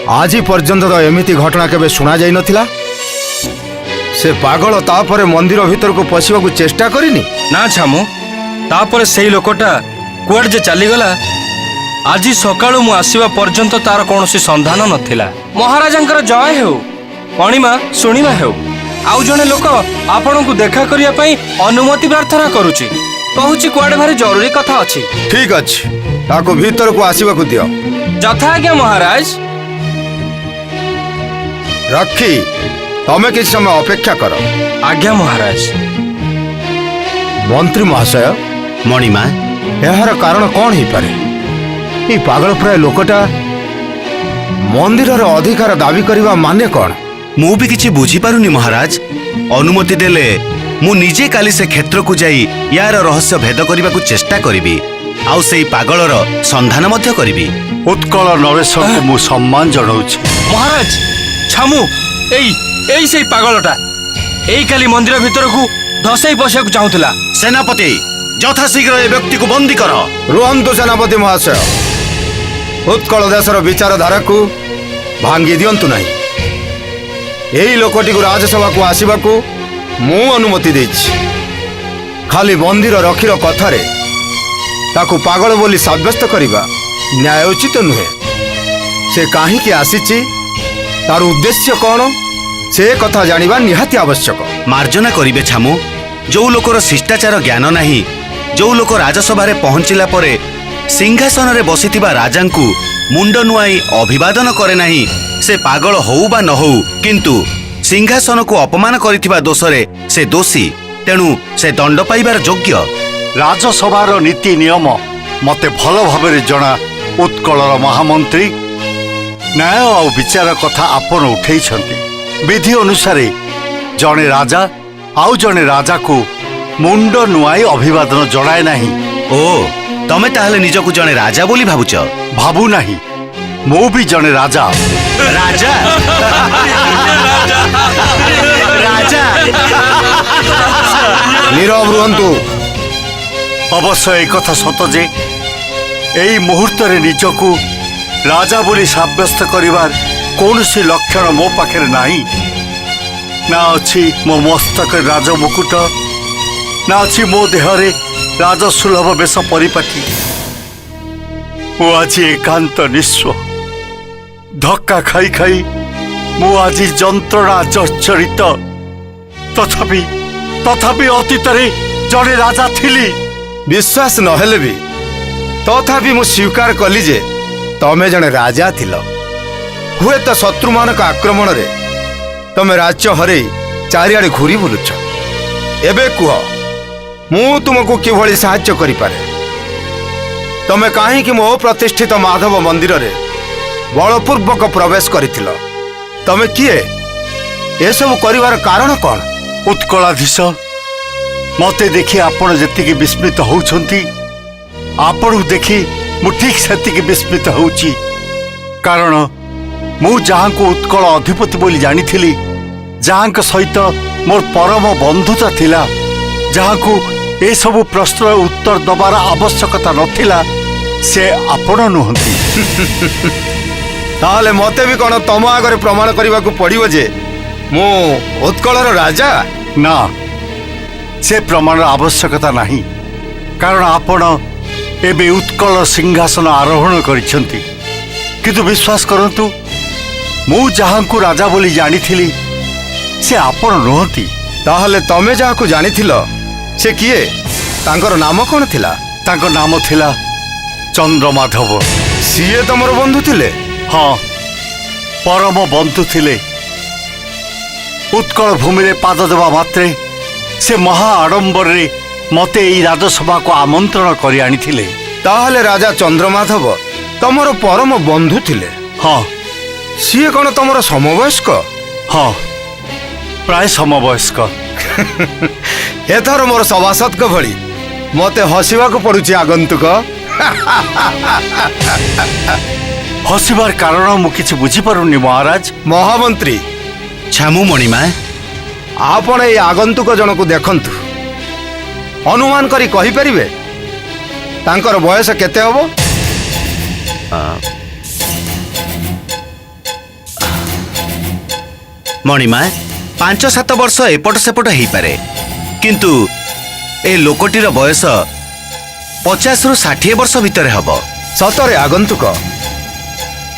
ଆଜି ପର୍ଯ୍ୟନ୍ତ ତ ଏମିତି ଘଟଣା କେବେ ଶୁଣାଯାଇ ନଥିଲା। ସେ ପାଗଳ ତାପରେ ମନ୍ଦିର ଭିତରକୁ ପଶିବାକୁ ଚେଷ୍ଟା କରିନି? ନା ଛାମୁ, ତାପରେ ସେଇ ଲୋକଟା କୁଆଡେ ଯେ ଚାଲିଗଲା, ଆଜି ସକାଳୁ ମୁଁ ଆସିବା ପର୍ଯ୍ୟନ୍ତ ତାର କୌଣସି ସନ୍ଧାନ ନଥିଲା। ମହାରାଜାଙ୍କର ଜୟ ହେଉ। ମଣିମା, ଶୁଣିବା ହେଉ। ଆଉ ଜଣେ ଲୋକ ଆପଣଙ୍କୁ ଦେଖା କରିବା ପାଇଁ ଅନୁମତି ପ୍ରାର୍ଥନା କରୁଛି। କହୁଛି କୁଆଡେ ଭାରି ଜରୁରୀ କଥା ଅଛି। ଠିକ ଅଛି, ତାକୁ ଭିତରକୁ ଆସିବାକୁ ଦିଅ। ଯଥାଜ୍ଞା ମହାରାଜ। ରକ୍ଷୀ, ତମେ କିଛି ସମୟ ଅପେକ୍ଷା କର। ଆଜ୍ଞା ମହାରାଜ। ମନ୍ତ୍ରୀ ମହାଶୟ, ମଣିମା, ଏହାର କାରଣ କ'ଣ ହେଇପାରେ? এই ପାଗଳ ପ୍ରାୟ ଲୋକଟା ମନ୍ଦିରର ଅଧିକାର ଦାବି କରିବା ମାନେ କ'ଣ? ମୁଁ ବି କିଛି ବୁଝିପାରୁନି ମହାରାଜ। ଅନୁମତି ଦେଲେ ମୁଁ ନିଜେ କାଲି ସେ କ୍ଷେତ୍ରକୁ ଯାଇ ୟାର ରହସ୍ୟ ଭେଦ କରିବାକୁ ଚେଷ୍ଟା କରିବି ଆଉ ସେଇ ପାଗଳର ସନ୍ଧାନ ମଧ୍ୟ କରିବି। ଉତ୍କଳ ନରେଶଙ୍କୁ ମୁଁ ସମ୍ମାନ ଜଣାଉଛି। ମହାରାଜ, ଛାମୁ ଏଇ ସେଇ ପାଗଳଟା ଏଇ କାଲି ମନ୍ଦିର ଭିତରକୁ ଧସେଇ ପଶିବାକୁ ଚାହୁଁଥିଲା। ସେନାପତି, ଯଥାଶୀଘ୍ର ଏ ବ୍ୟକ୍ତିକୁ ବନ୍ଦୀ କର। ରୁହନ୍ତୁ ସେନାପତି ମହାଶୟ, ଉତ୍କଳ ଦେଶର ବିଚାରଧାରାକୁ ଭାଙ୍ଗି ଦିଅନ୍ତୁ ନାହିଁ। ଏହି ଲୋକଟିକୁ ରାଜସଭାକୁ ଆସିବାକୁ ମୁଁ ଅନୁମତି ଦେଇଛି। ଖାଲି ମନ୍ଦିର ରକ୍ଷୀର କଥାରେ ତାକୁ ପାଗଳ ବୋଲି ସାବ୍ୟସ୍ତ କରିବା ନ୍ୟାୟ ଉଚିତ ନୁହେଁ। ସେ କାହିଁକି ଆସିଛି, ତାର ଉଦ୍ଦେଶ୍ୟ କ'ଣ, ସେ କଥା ଜାଣିବା ନିହାତି ଆବଶ୍ୟକ। ମାର୍ଜନା କରିବେ ଛାମୁ। जो लोकर शिष्टाचार ज्ञान नहीं, जो लोक राजसभा पहुंचला परे सिंहासन रे बसिथिबा राजांकु मुंड नुआई अभिवादन करे नहीं, से पागल होउ बा न होउ, किंतु सिंहासन को अपमान करिथिबा दोषरे से दोषी, तेणु से दंड पाइबार योग्य। राजसभार नीति नियम मते भल भाबरे जना। उत्कलर महामंत्री न्याय और विचार कथा आपण उठेइछंती। विधि अनुसार जने राजा आउ जने राजा को मुंड नुआई अभिवादन जणाए नहीं। ओ तमे ताहले निजकु जने राजा बोली भाबुच? भाबू नहीं, मु भी जने राजा। राजा राजा नीरव रुहंतु। अवश्य एक कथा सत जे एई मुहूर्त रे निजकु राजा बोली साब्यस्त करिवार कौनसी लक्षण मो पाखरे नाही। ना अछि मो मस्तक राज मुकुट, ना अछि मो देहरे राज सुलभ बेश परिपाटी। मु आज एकांत निस्व, धक्का खाई खाई मु आज जंत्रणा जर्जरित। तथापि तथापि अतीत रे जड़े राजा थिली। विश्वास नहेले भी तथापि मु स्वीकार कली जे तमे जने राजा थिल। हुए तो शत्रु मानक आक्रमण रे तमे राज्य हरे चारिआडे घूरी बुलुछ। एबे कुह मु तुमको किभଳି साहाय्य करि पारे? तमे काहे कि मो प्रतिष्ठित माधव मंदिर रे बलपूर्वक प्रवेश करिथिल? तमे किए? ए सब करिवार कारण कोन? उत्कलाधीश, मते देखि आपण जेतिके विस्मित होउछंती, आपण देखि मु ठीक सेतिके विस्मित होउची। कारण मु जहां को उत्कल अधिपति बोली जानिथिली, जहां सहित मोर परम बंधुता थिला, जहां को ए सब प्रश्नर उत्तर दबार आवश्यकता नथिला, से आपण नुहंती। ताहले मते भी कोन तम आगरे प्रमाण करबा को पड़िबो जे मु उत्कलर राजा? ना, से प्रमाण आवश्यकता नहीं। कारण आपण एबे उत्कल सिंहासन आरोहण करिसेंती। किंतु विश्वास करंतु, मु जहां को राजा बोली जानिथिली, से आपण नुहंती। ताहले तमे जहा को जानिथिल से किए? तांकर नाम कोन थिला? तांको नाम थिला चंद्रमाधव। सीए तमर बंधु थिले? हाँ, परम बंधु थिले। उत्कल भूमि रे पाद देवा मात्रे से महा आडंबर रे मते एई राजसभा को आमंत्रण करी आनी थिले। ताहले राजा चंद्रमाधव तमर परम बंधु थिले? हाँ। सीए कोन तमर समवयस्क? हाँ, प्राय समवयस्क। एथर मोर सभासद को भली मते हसिबा को पड़ुची आगंतुक। हसिबार कारण मु किछि बुझी पारुनी महाराज। महामंत्री छामु मणिमा, आपण ए आगंतुक जनकु देखंतु, अनुमान करी कहि परिबे तांकर बयस केते हबो? मणिमा 5-7 वर्ष एपट सेपट हेई पारे, किंतु ए लोकटीर बयस 50 ରୁ 60 वर्ष भितर हबो। सतरे आगंतुक,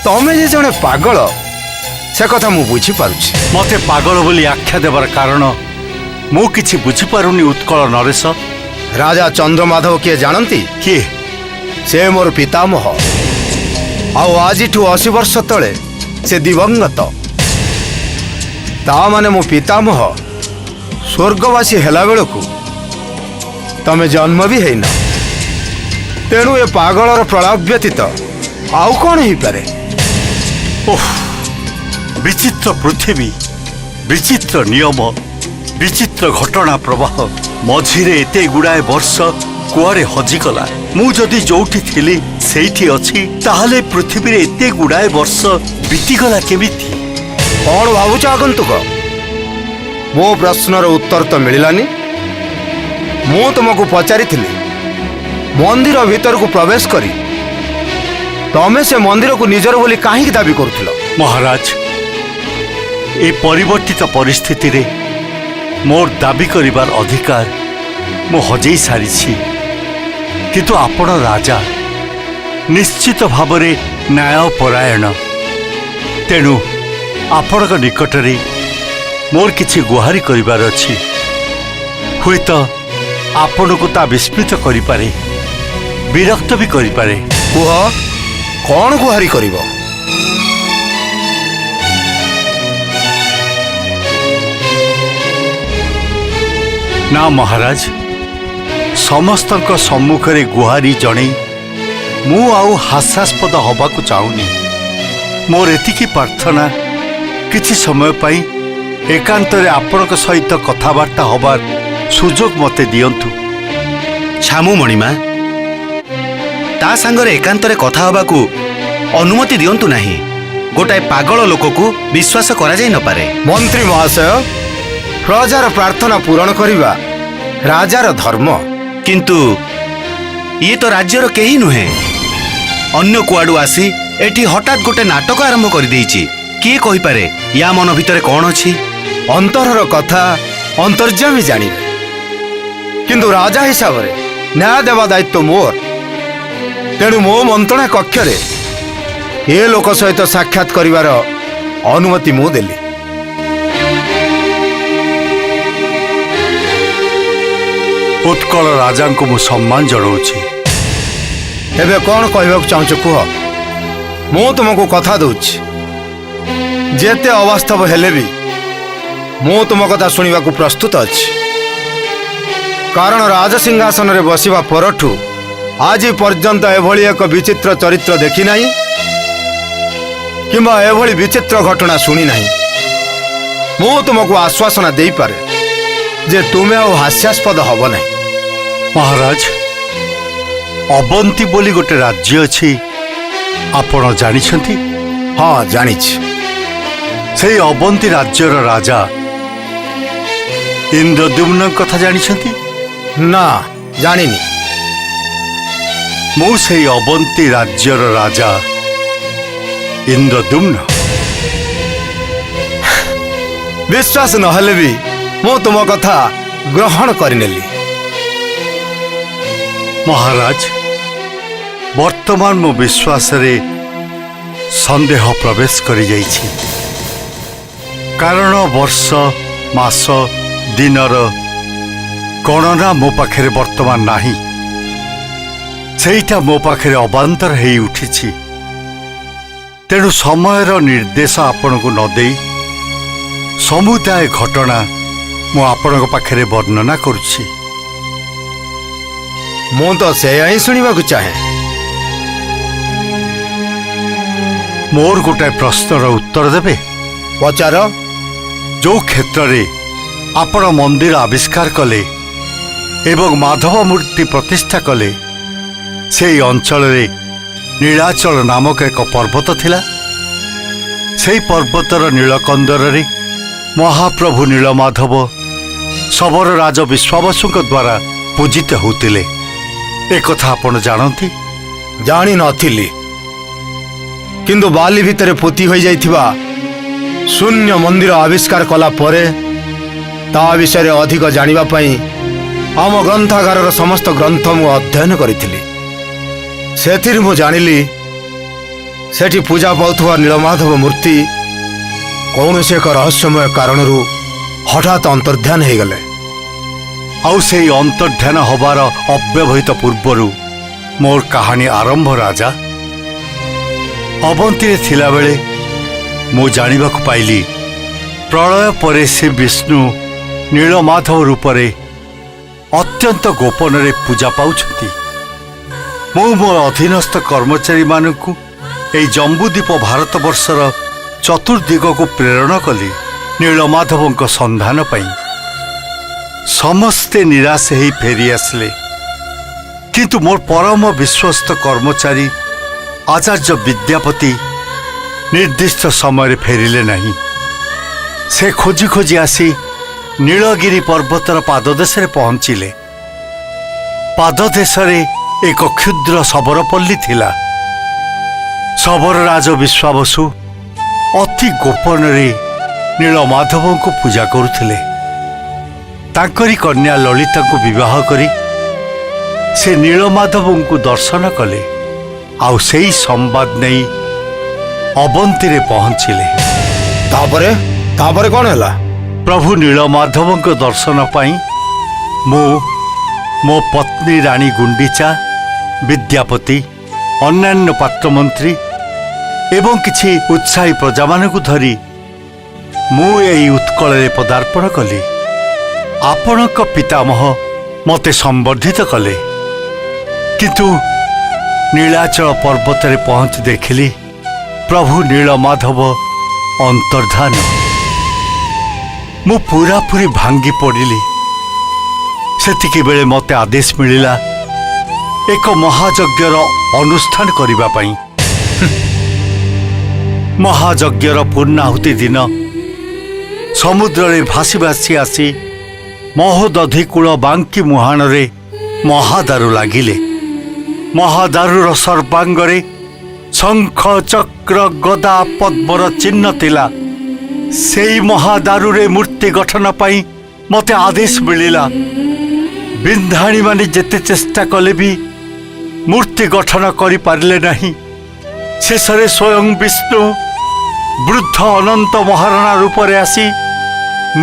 तमे जे जने पागल से कथा मु बुझी पारुछि। मते पागल बोली आख्या देबार कारण मु किछि बुझी पारुनी उत्कल नरेश। राजा चंद्रमाधव किए जानती? किए? से मोर पितामह। आउ आज 80 वर्ष तले से दिवंगत। ता माने मो पितामह स्वर्गवासी हेला बेलकु तमे जन्म भी है ना। तेणु ए पागलर प्रलाप व्यतीत आउ कौन ही पारे? ओह, विचित्र पृथ्वी, विचित्र नियम, विचित्र घटना प्रवाह मझिरे एते गुड़ाए वर्ष कुआरे हजिगला। मु जदि जोठी थिली सेठी अछि, ताहले पृथ्वी रे एते गुड़ाए वर्ष बीतीगला केमिति? कौन भावुच आगंतुक? मो प्रश्नर उत्तर तो मिलानी। मु तुमको पचारि मंदिर भीतर को प्रवेश करी तमे से मंदिर को निजर बोली काहे दाबी करुथिल? महाराज, ए परिवर्तित परिस्थिति रे मोर दाबी करिबार अधिकार मु हजेई सारिछि। किंतु आपण राजा, निश्चित भावरे न्यायपरायण। तेणु आपण निकटरे मोर किछि गुहारी करिबार अछि। ହୁଏତ ଆପଣଙ୍କୁ ତା ବିସ୍ମିତ କରିପାରେ, ବିରକ୍ତ ବି କରିପାରେ। କୁହ, କଣ ଗୁହାରି କରିବ? ନା ମହାରାଜ, ସମସ୍ତଙ୍କ ସମ୍ମୁଖରେ ଗୁହାରି ଜଣେଇ ମୁଁ ଆଉ ହାସ୍ୟାସ୍ପଦ ହବାକୁ ଚାହୁଁନି। ମୋର ଏତିକି ପ୍ରାର୍ଥନା, କିଛି ସମୟ ପାଇଁ ଏକାନ୍ତରେ ଆପଣଙ୍କ ସହିତ କଥାବାର୍ତ୍ତା ହବାର ସୁଯୋଗ ମୋତେ ଦିଅନ୍ତୁ। ଛାମୁ ମଣିମା, ତା ସାଙ୍ଗରେ ଏକାନ୍ତରେ କଥା ହେବାକୁ ଅନୁମତି ଦିଅନ୍ତୁ ନାହିଁ। ଗୋଟାଏ ପାଗଳ ଲୋକକୁ ବିଶ୍ୱାସ କରାଯାଇ ନପାରେ। ମନ୍ତ୍ରୀ ମହାଶୟ, ପ୍ରଜାର ପ୍ରାର୍ଥନା ପୂରଣ କରିବା ରାଜାର ଧର୍ମ। କିନ୍ତୁ ଇଏ ତ ରାଜ୍ୟର କେହି ନୁହେଁ, ଅନ୍ୟ କୁଆଡୁ ଆସି ଏଠି ହଠାତ୍ ଗୋଟେ ନାଟକ ଆରମ୍ଭ କରିଦେଇଛି। କିଏ କହିପାରେ ୟା ମନ ଭିତରେ କଣ ଅଛି? ଅନ୍ତରର କଥା ଅନ୍ତର୍ଯ୍ୟାମୀ ଜାଣିବେ, କିନ୍ତୁ ରାଜା ହିସାବରେ ନ୍ୟାୟ ଦେବା ଦାୟିତ୍ୱ ମୋର। ତେଣୁ ମୋ ମନ୍ତ୍ରଣା କକ୍ଷରେ ଏ ଲୋକ ସହିତ ସାକ୍ଷାତ କରିବାର ଅନୁମତି ମୁଁ ଦେଲି। ଉତ୍କଳ ରାଜାଙ୍କୁ ମୁଁ ସମ୍ମାନ ଜଣାଉଛି। ଏବେ କଣ କହିବାକୁ ଚାହୁଁଛ କୁହ? ମୁଁ ତୁମକୁ କଥା ଦଉଛି, ଯେତେ ଅବାସ୍ତବ ହେଲେ ବି ମୁଁ ତୁମ କଥା ଶୁଣିବାକୁ ପ୍ରସ୍ତୁତ ଅଛି। କାରଣ ରାଜସିଂହାସନରେ ବସିବା ପରଠୁ ଆଜି ପର୍ଯ୍ୟନ୍ତ ଏଭଳି ଏକ ବିଚିତ୍ର ଚରିତ୍ର ଦେଖି ନାହିଁ, କିମ୍ବା ଏଭଳି ବିଚିତ୍ର ଘଟଣା ଶୁଣି ନାହିଁ। ମୁଁ ତୁମକୁ ଆଶ୍ୱାସନା ଦେଇପାରେ ଯେ ତୁମେ ଆଉ ହାସ୍ୟାସ୍ପଦ ହବ ନାହିଁ। ମହାରାଜ, ଅବନ୍ତୀ ବୋଲି ଗୋଟେ ରାଜ୍ୟ ଅଛି, ଆପଣ ଜାଣିଛନ୍ତି? ହଁ, ଜାଣିଛି। ସେଇ ଅବନ୍ତୀ ରାଜ୍ୟର ରାଜା ଇନ୍ଦ୍ରଦ୍ୟୁମ୍ନଙ୍କ କଥା ଜାଣିଛନ୍ତି? ନା, ଜାଣିନି। ମୁଁ ସେଇ ଅବନ୍ତୀ ରାଜ୍ୟର ରାଜା ଇନ୍ଦ୍ରଦ୍ୟୁମ୍ନ। ବିଶ୍ୱାସ ନହେଲେ ବି ମୁଁ ତୁମ କଥା ଗ୍ରହଣ କରିନେଲି। ମହାରାଜ, ବର୍ତ୍ତମାନ ମୋ ବିଶ୍ୱାସରେ ସନ୍ଦେହ ପ୍ରବେଶ କରିଯାଇଛି। କାରଣ ବର୍ଷ, ମାସ, ଦିନର ଗଣନା ମୋ ପାଖରେ ବର୍ତ୍ତମାନ ନାହିଁ। ସେଇଟା ମୋ ପାଖରେ ଅବାନ୍ତର ହେଇ ଉଠିଛି। ତେଣୁ ସମୟର ନିର୍ଦ୍ଦେଶ ଆପଣଙ୍କୁ ନ ଦେଇ ସମୁଦାୟ ଘଟଣା ମୁଁ ଆପଣଙ୍କ ପାଖରେ ବର୍ଣ୍ଣନା କରୁଛି। ମୁଁ ତ ସେୟା ହିଁ ଶୁଣିବାକୁ ଚାହେଁ। ମୋର ଗୋଟାଏ ପ୍ରଶ୍ନର ଉତ୍ତର ଦେବେ? ପଚାର। ଯୋଉ କ୍ଷେତ୍ରରେ ଆପଣ ମନ୍ଦିର ଆବିଷ୍କାର କଲେ ଏବଂ ମାଧବ ମୂର୍ତ୍ତି ପ୍ରତିଷ୍ଠା କଲେ, ସେହି ଅଞ୍ଚଳରେ ନୀଳାଚଳ ନାମକ ଏକ ପର୍ବତ ଥିଲା। ସେହି ପର୍ବତର ନୀଳକନ୍ଦରରେ ମହାପ୍ରଭୁ ନୀଳମାଧବ ଶବର ରାଜ ବିଶ୍ୱାବସୁଙ୍କ ଦ୍ୱାରା ପୂଜିତ ହେଉଥିଲେ। ଏକଥା ଆପଣ ଜାଣନ୍ତି? ଜାଣିନଥିଲି, କିନ୍ତୁ ବାଲି ଭିତରେ ପୋତି ହୋଇଯାଇଥିବା ଶୂନ୍ୟ ମନ୍ଦିର ଆବିଷ୍କାର କଲା ପରେ ତା ବିଷୟରେ ଅଧିକ ଜାଣିବା ପାଇଁ ଆମ ଗ୍ରନ୍ଥାଗାରର ସମସ୍ତ ଗ୍ରନ୍ଥ ମୁଁ ଅଧ୍ୟୟନ କରିଥିଲି। ସେଥିରୁ ମୁଁ ଜାଣିଲି ସେଠି ପୂଜା ପାଉଥିବା ନୀଳମାଧବ ମୂର୍ତ୍ତି କୌଣସି ଏକ ରହସ୍ୟମୟ କାରଣରୁ ହଠାତ୍ ଅନ୍ତର୍ଧ୍ୟାନ ହେଇଗଲେ। ଆଉ ସେହି ଅନ୍ତର୍ଧ୍ୟାନ ହେବାର ଅବ୍ୟବହିତ ପୂର୍ବରୁ ମୋର କାହାଣୀ ଆରମ୍ଭ। ରାଜା ଅବନ୍ତୀରେ ଥିଲାବେଳେ ମୁଁ ଜାଣିବାକୁ ପାଇଲି, ପ୍ରଳୟ ପରେ ସେ ବିଷ୍ଣୁ ନୀଳମାଧବ ରୂପରେ ଅତ୍ୟନ୍ତ ଗୋପନରେ ପୂଜା ପାଉଛନ୍ତି। ମୁଁ ମୋର ଅଧୀନସ୍ଥ କର୍ମଚାରୀମାନଙ୍କୁ ଏହି ଜମ୍ବୁଦ୍ୱୀପ ଭାରତବର୍ଷର ଚତୁର୍ଦିଗକୁ ପ୍ରେରଣ କଲି ନୀଳମାଧବଙ୍କ ସନ୍ଧାନ ପାଇଁ। ସମସ୍ତେ ନିରାଶ ହେଇ ଫେରି ଆସିଲେ, କିନ୍ତୁ ମୋର ପରମ ବିଶ୍ୱସ୍ତ କର୍ମଚାରୀ ଆଚାର୍ଯ୍ୟ ବିଦ୍ୟାପତି ନିର୍ଦ୍ଦିଷ୍ଟ ସମୟରେ ଫେରିଲେ ନାହିଁ। ସେ ଖୋଜି ଖୋଜି ଆସି ନୀଳଗିରି ପର୍ବତର ପାଦଦେଶରେ ପହଞ୍ଚିଲେ। ପାଦଦେଶରେ ଏକ କ୍ଷୁଦ୍ର ଶବରପଲ୍ଲୀ ଥିଲା। ଶବର ରାଜ ବିଶ୍ୱାବସୁ ଅତି ଗୋପନରେ ନୀଳମାଧବଙ୍କୁ ପୂଜା କରୁଥିଲେ। ତାଙ୍କରି କନ୍ୟା ଲଳିତାଙ୍କୁ ବିବାହ କରି ସେ ନୀଳମାଧବଙ୍କୁ ଦର୍ଶନ କଲେ, ଆଉ ସେଇ ସମ୍ବାଦ ନେଇ ଅବନ୍ତୀରେ ପହଞ୍ଚିଲେ। ତାପରେ କଣ ହେଲା? ପ୍ରଭୁ ନୀଳମାଧବଙ୍କ ଦର୍ଶନ ପାଇଁ ମୁଁ ମୋ ପତ୍ନୀ ରାଣୀ ଗୁଣ୍ଡିଚା, ବିଦ୍ୟାପତି, ଅନ୍ୟାନ୍ୟ ପାତ୍ରମନ୍ତ୍ରୀ ଏବଂ କିଛି ଉତ୍ସାହୀ ପ୍ରଜାମାନଙ୍କୁ ଧରି ମୁଁ ଏହି ଉତ୍କଳରେ ପଦାର୍ପଣ କଲି। ଆପଣଙ୍କ ପିତାମହ ମୋତେ ସମ୍ବର୍ଦ୍ଧିତ କଲେ, କିନ୍ତୁ ନୀଳାଚଳ ପର୍ବତରେ ପହଞ୍ଚି ଦେଖିଲି ପ୍ରଭୁ ନୀଳମାଧବ ଅନ୍ତର୍ଧାନ। ମୁଁ ପୁରାପୁରି ଭାଙ୍ଗି ପଡ଼ିଲି। ସେତିକିବେଳେ ମୋତେ ଆଦେଶ ମିଳିଲା ଏକ ମହାଯଜ୍ଞର ଅନୁଷ୍ଠାନ କରିବା ପାଇଁ। ମହାଯଜ୍ଞର ପୂର୍ଣ୍ଣାହୁତି ଦିନ ସମୁଦ୍ରରେ ଭାସି ଭାସି ଆସି ମହୋଦଧି କୂଳ ବାଙ୍କି ମୁହାଣରେ ମହାଦାରୁ ଲାଗିଲେ। ମହାଦାରୁର ସର୍ବାଙ୍ଗରେ ଶଙ୍ଖ, ଚକ୍ର, ଗଦା, ପଦ୍ମର ଚିହ୍ନ ଥିଲା। ସେଇ ମହାଦାରୁରେ ମୂର୍ତ୍ତି ଗଠନ ପାଇଁ ମୋତେ ଆଦେଶ ମିଳିଲା। ବିନ୍ଧାଣୀମାନେ ଯେତେ ଚେଷ୍ଟା କଲେ ବି ମୂର୍ତ୍ତି ଗଠନ କରିପାରିଲେ ନାହିଁ। ଶେଷରେ ସ୍ୱୟଂ ବିଷ୍ଣୁ ବୃଦ୍ଧ ଅନନ୍ତ ମହାରଣା ରୂପରେ ଆସି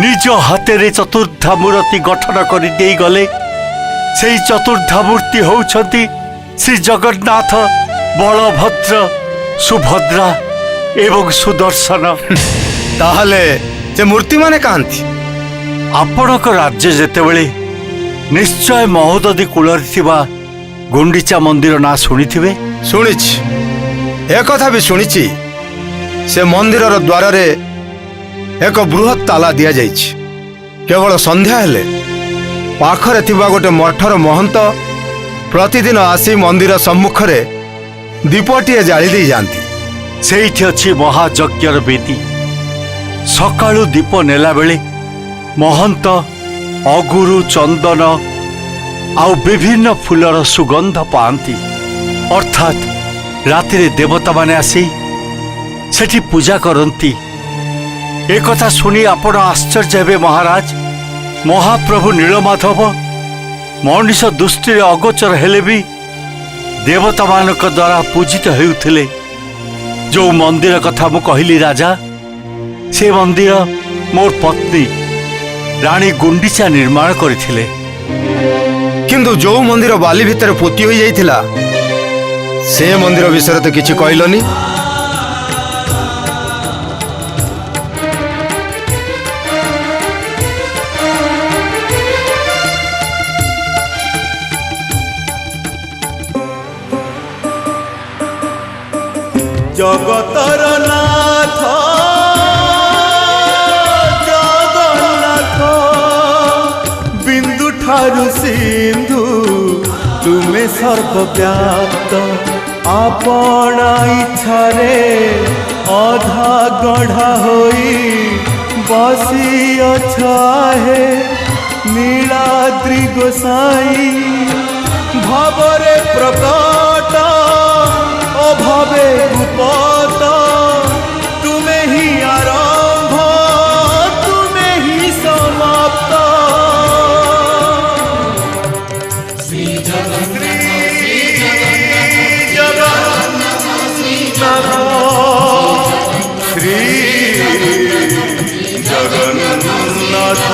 ନିଜ ହାତରେ ଚତୁର୍ଦ୍ଧା ମୂର୍ତ୍ତି ଗଠନ କରି ଦେଇଗଲେ। ସେଇ ଚତୁର୍ଦ୍ଧା ମୂର୍ତ୍ତି ହେଉଛନ୍ତି ଶ୍ରୀ ଜଗନ୍ନାଥ, ବଳଭଦ୍ର, ସୁଭଦ୍ରା ଏବଂ ସୁଦର୍ଶନ। ତାହେଲେ ସେ ମୂର୍ତ୍ତିମାନେ କାହାନ୍ତି? ଆପଣଙ୍କ ରାଜ୍ୟ ଯେତେବେଳେ ନିଶ୍ଚୟ ମହୋଦଧି କୂଳରେ ଥିବା ଗୁଣ୍ଡିଚା ମନ୍ଦିର ନାଁ ଶୁଣିଥିବେ। ଶୁଣିଛି, ଏକଥା ବି ଶୁଣିଛି ସେ ମନ୍ଦିରର ଦ୍ୱାରରେ ଏକ ବୃହତ୍ ତାଲା ଦିଆଯାଇଛି। କେବଳ ସନ୍ଧ୍ୟା ହେଲେ ପାଖରେ ଥିବା ଗୋଟେ ମଠର ମହନ୍ତ ପ୍ରତିଦିନ ଆସି ମନ୍ଦିର ସମ୍ମୁଖରେ ଦୀପଟିଏ ଜାଳି ଦେଇ ଯାଆନ୍ତି। ସେଇଠି ଅଛି ମହାଯଜ୍ଞର ବେଦୀ। ସକାଳୁ ଦୀପ ନେଲାବେଳେ ମହନ୍ତ ଅଗୁରୁ, ଚନ୍ଦନ ଆଉ ବିଭିନ୍ନ ଫୁଲର ସୁଗନ୍ଧ ପାଆନ୍ତି। ଅର୍ଥାତ୍ ରାତିରେ ଦେବତାମାନେ ଆସି ସେଠି ପୂଜା କରନ୍ତି। ଏକଥା ଶୁଣି ଆପଣ ଆଶ୍ଚର୍ଯ୍ୟ ହେବେ ମହାରାଜ। ମହାପ୍ରଭୁ ନୀଳମାଧବ ମଣିଷ ଦୃଷ୍ଟିରେ ଅଗୋଚର ହେଲେ ବି ଦେବତାମାନଙ୍କ ଦ୍ୱାରା ପୂଜିତ ହେଉଥିଲେ। ଯେଉଁ ମନ୍ଦିର କଥା ମୁଁ କହିଲି ରାଜା, ସେ ମନ୍ଦିର ମୋର ପତ୍ନୀ ରାଣୀ ଗୁଣ୍ଡିଚା ନିର୍ମାଣ କରିଥିଲେ। କିନ୍ତୁ ଯୋଉ ମନ୍ଦିର ବାଲି ଭିତରେ ପୋତି ହୋଇଯାଇଥିଲା ସେ ମନ୍ଦିର ବିଷୟରେ ତ କିଛି କହିଲନି। জগতর নাথ জগন্নাথ, বিন্দু ঠারু সিন্ধু তুমে সর্বব্যাপ্ত। আপনা ইচ্ছারে অধা গঢ়া হই বসি অছাহে নীলাদ্রি গোসাই। ভাবরে প্রকট অভাবে গুপত, তুমে হি আরম্ভ তুমে হি সমাপ্ত। শ্রী জগন্নাথ শ্রী জগন্নাথ।